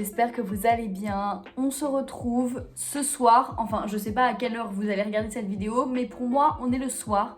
j'espère que vous allez bien. On se retrouve ce soir, enfin je sais pas à quelle heure vous allez regarder cette vidéo, mais pour moi on est le soir.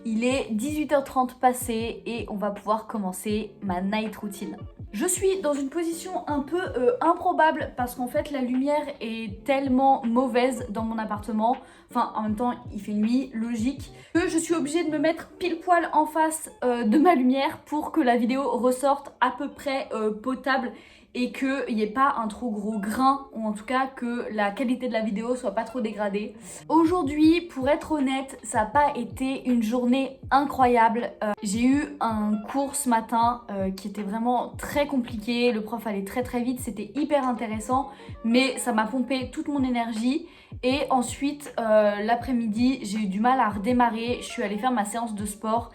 Il est 18h30 passé et on va pouvoir commencer ma night routine. Je suis dans une position un peu improbable parce qu'en fait la lumière est tellement mauvaise dans mon appartement, enfin en même temps il fait nuit, logique, que je suis obligée de me mettre pile poil en face de ma lumière pour que la vidéo ressorte à peu près potable et qu'il n'y ait pas un trop gros grain, ou en tout cas que la qualité de la vidéo soit pas trop dégradée. Aujourd'hui, pour être honnête, ça n'a pas été une journée incroyable. J'ai eu un cours ce matin qui était vraiment très compliqué, le prof allait très vite, c'était hyper intéressant, mais ça m'a pompé toute mon énergie. Et ensuite, l'après-midi, j'ai eu du mal à redémarrer, je suis allée faire ma séance de sport,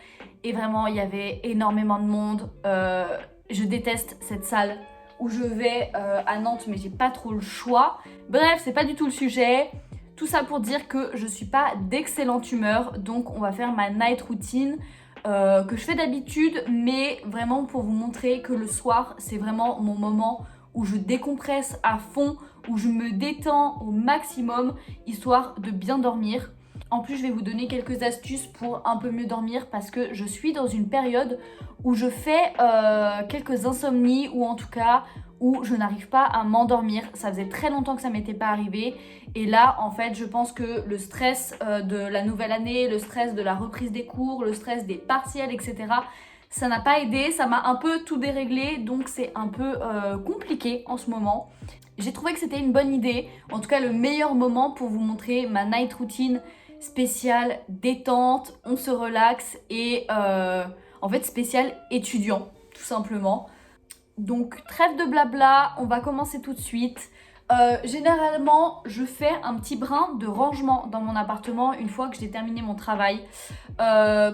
et vraiment, il y avait énormément de monde. Je déteste cette salle où je vais à Nantes, mais j'ai pas trop le choix. Bref, c'est pas du tout le sujet. Tout ça pour dire que je suis pas d'excellente humeur, donc on va faire ma night routine que je fais d'habitude, mais vraiment pour vous montrer que le soir, c'est vraiment mon moment où je décompresse à fond, où je me détends au maximum, histoire de bien dormir. En plus, je vais vous donner quelques astuces pour un peu mieux dormir parce que je suis dans une période où je fais quelques insomnies ou en tout cas où je n'arrive pas à m'endormir. Ça faisait très longtemps que ça m'était pas arrivé et là en fait je pense que le stress de la nouvelle année, le stress de la reprise des cours, le stress des partiels, etc. ça n'a pas aidé, ça m'a un peu tout déréglé, donc c'est un peu compliqué en ce moment. J'ai trouvé que c'était une bonne idée, en tout cas le meilleur moment pour vous montrer ma night routine spéciale détente, on se relaxe et en fait spécial étudiant tout simplement. Donc trêve de blabla, on va commencer tout de suite. Généralement je fais un petit brin de rangement dans mon appartement une fois que j'ai terminé mon travail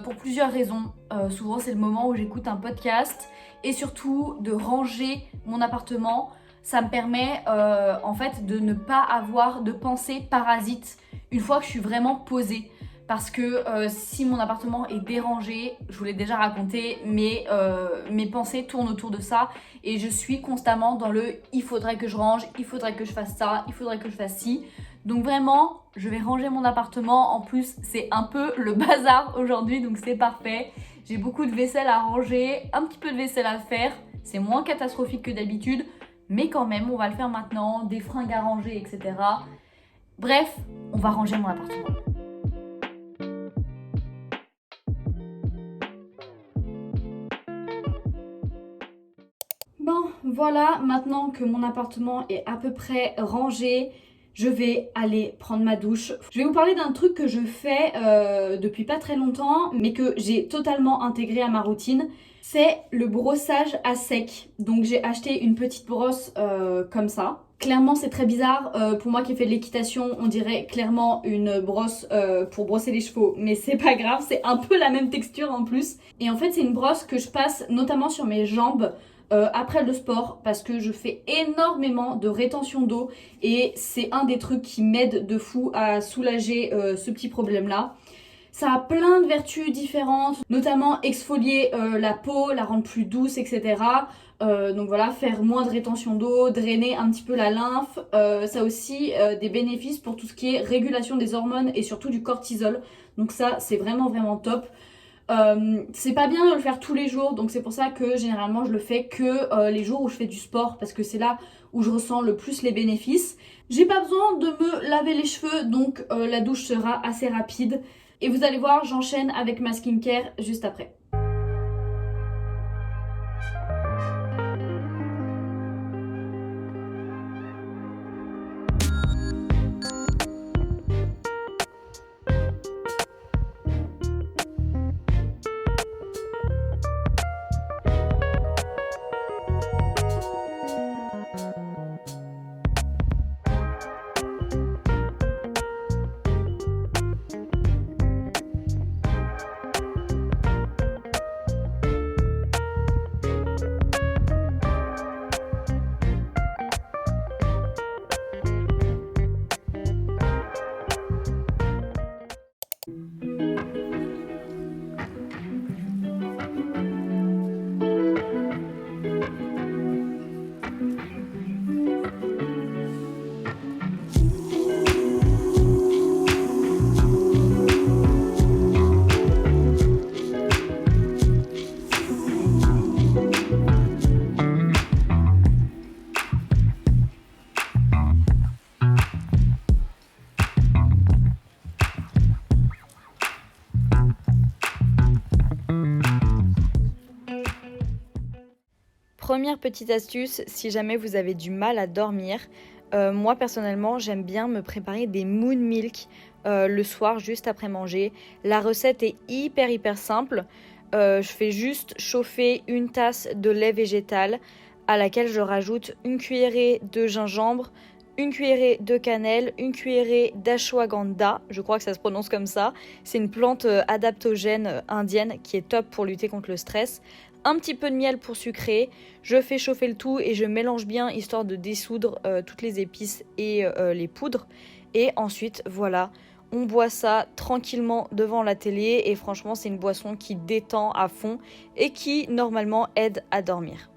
pour plusieurs raisons. Souvent c'est le moment où j'écoute un podcast et surtout de ranger mon appartement. Ça me permet en fait de ne pas avoir de pensées parasites une fois que je suis vraiment posée. Parce que si mon appartement est dérangé, je vous l'ai déjà raconté, mais mes pensées tournent autour de ça et je suis constamment dans le il faudrait que je range, il faudrait que je fasse ça, il faudrait que je fasse ci. Donc vraiment, je vais ranger mon appartement. En plus, c'est un peu le bazar aujourd'hui, donc c'est parfait. J'ai beaucoup de vaisselle à ranger, un petit peu de vaisselle à faire. C'est moins catastrophique que d'habitude, mais quand même, on va le faire maintenant. Des fringues à ranger, etc. Bref, on va ranger mon appartement. Bon, voilà, maintenant que mon appartement est à peu près rangé, je vais aller prendre ma douche. Je vais vous parler d'un truc que je fais depuis pas très longtemps, mais que j'ai totalement intégré à ma routine. C'est le brossage à sec. Donc j'ai acheté une petite brosse comme ça. Clairement c'est très bizarre, pour moi qui ai fait de l'équitation on dirait clairement une brosse pour brosser les chevaux, mais c'est pas grave, c'est un peu la même texture en plus. Et en fait c'est une brosse que je passe notamment sur mes jambes après le sport parce que je fais énormément de rétention d'eau et c'est un des trucs qui m'aide de fou à soulager ce petit problème là. Ça a plein de vertus différentes, notamment exfolier la peau, la rendre plus douce, etc. Donc voilà, faire moins de rétention d'eau, drainer un petit peu la lymphe. Ça a aussi des bénéfices pour tout ce qui est régulation des hormones et surtout du cortisol. Donc ça, c'est vraiment top. C'est pas bien de le faire tous les jours, donc c'est pour ça que généralement je le fais que les jours où je fais du sport parce que c'est là où je ressens le plus les bénéfices. J'ai pas besoin de me laver les cheveux, donc la douche sera assez rapide. Et vous allez voir, j'enchaîne avec ma skincare juste après. Première petite astuce, si jamais vous avez du mal à dormir, moi personnellement j'aime bien me préparer des moon milk le soir juste après manger. La recette est hyper simple. Je fais juste chauffer une tasse de lait végétal à laquelle je rajoute une cuillerée de gingembre, une cuillerée de cannelle, une cuillerée d'ashwagandha, je crois que ça se prononce comme ça. C'est une plante adaptogène indienne qui est top pour lutter contre le stress. Un petit peu de miel pour sucrer. Je fais chauffer le tout et je mélange bien histoire de dissoudre toutes les épices et les poudres. Et ensuite, voilà, on boit ça tranquillement devant la télé et franchement, c'est une boisson qui détend à fond et qui normalement aide à dormir.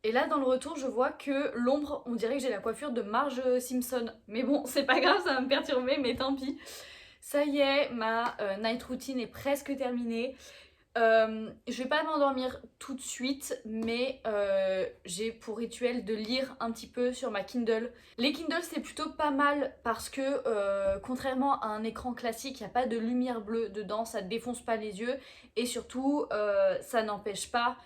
Et là, dans le retour, je vois que l'ombre, on dirait que j'ai la coiffure de Marge Simpson. Mais bon, c'est pas grave, ça va me perturber, mais tant pis. Ça y est, ma night routine est presque terminée. Je vais pas m'endormir tout de suite, mais j'ai pour rituel de lire un petit peu sur ma Kindle. Les Kindle, c'est plutôt pas mal parce que contrairement à un écran classique, il n'y a pas de lumière bleue dedans, ça défonce pas les yeux et surtout ça n'empêche pas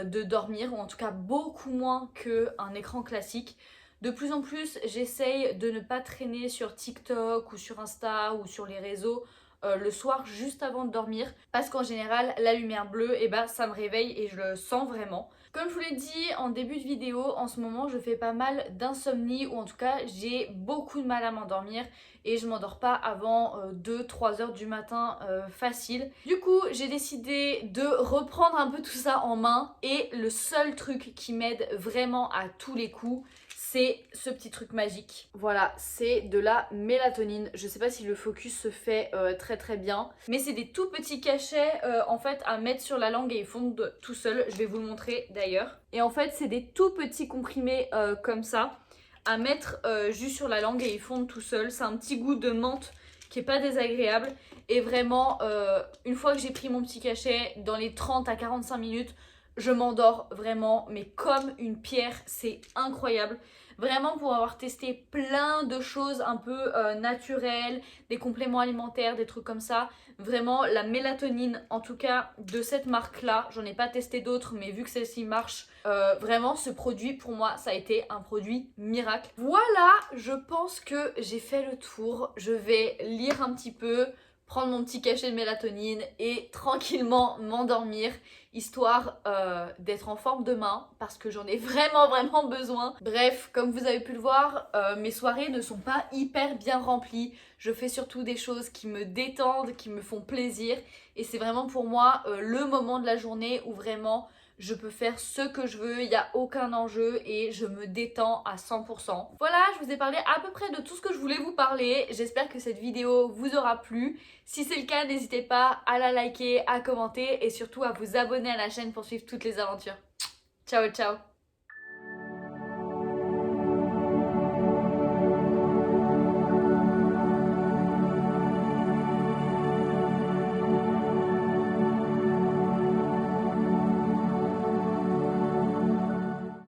de dormir, ou en tout cas beaucoup moins qu'un écran classique. De plus en plus, j'essaye de ne pas traîner sur TikTok ou sur Insta ou sur les réseaux le soir juste avant de dormir, parce qu'en général la lumière bleue, et bah, ça me réveille et je le sens vraiment. Comme je vous l'ai dit en début de vidéo, en ce moment je fais pas mal d'insomnie, ou en tout cas j'ai beaucoup de mal à m'endormir et je m'endors pas avant 2-3 heures du matin facile. Du coup j'ai décidé de reprendre un peu tout ça en main, et le seul truc qui m'aide vraiment à tous les coups, c'est ce petit truc magique. Voilà, c'est de la mélatonine. Je sais pas si le focus se fait très bien, mais c'est des tout petits cachets en fait à mettre sur la langue et ils fondent tout seuls. Je vais vous le montrer d'ailleurs. Et en fait, c'est des tout petits comprimés comme ça à mettre juste sur la langue et ils fondent tout seuls. C'est un petit goût de menthe qui est pas désagréable. Et vraiment, une fois que j'ai pris mon petit cachet, dans les 30 à 45 minutes, je m'endors vraiment, mais comme une pierre, c'est incroyable. Vraiment, pour avoir testé plein de choses un peu naturelles, des compléments alimentaires, des trucs comme ça, vraiment la mélatonine, en tout cas de cette marque-là, j'en ai pas testé d'autres, mais vu que celle-ci marche, vraiment ce produit pour moi, ça a été un produit miracle. Voilà, je pense que j'ai fait le tour. Je vais lire un petit peu, prendre mon petit cachet de mélatonine et tranquillement m'endormir, histoire d'être en forme demain, parce que j'en ai vraiment besoin. Bref, comme vous avez pu le voir, mes soirées ne sont pas hyper bien remplies. Je fais surtout des choses qui me détendent, qui me font plaisir, et c'est vraiment pour moi le moment de la journée où vraiment je peux faire ce que je veux, il n'y a aucun enjeu et je me détends à 100%. Voilà, je vous ai parlé à peu près de tout ce que je voulais vous parler. J'espère que cette vidéo vous aura plu. Si c'est le cas, n'hésitez pas à la liker, à commenter et surtout à vous abonner à la chaîne pour suivre toutes les aventures. Ciao ciao!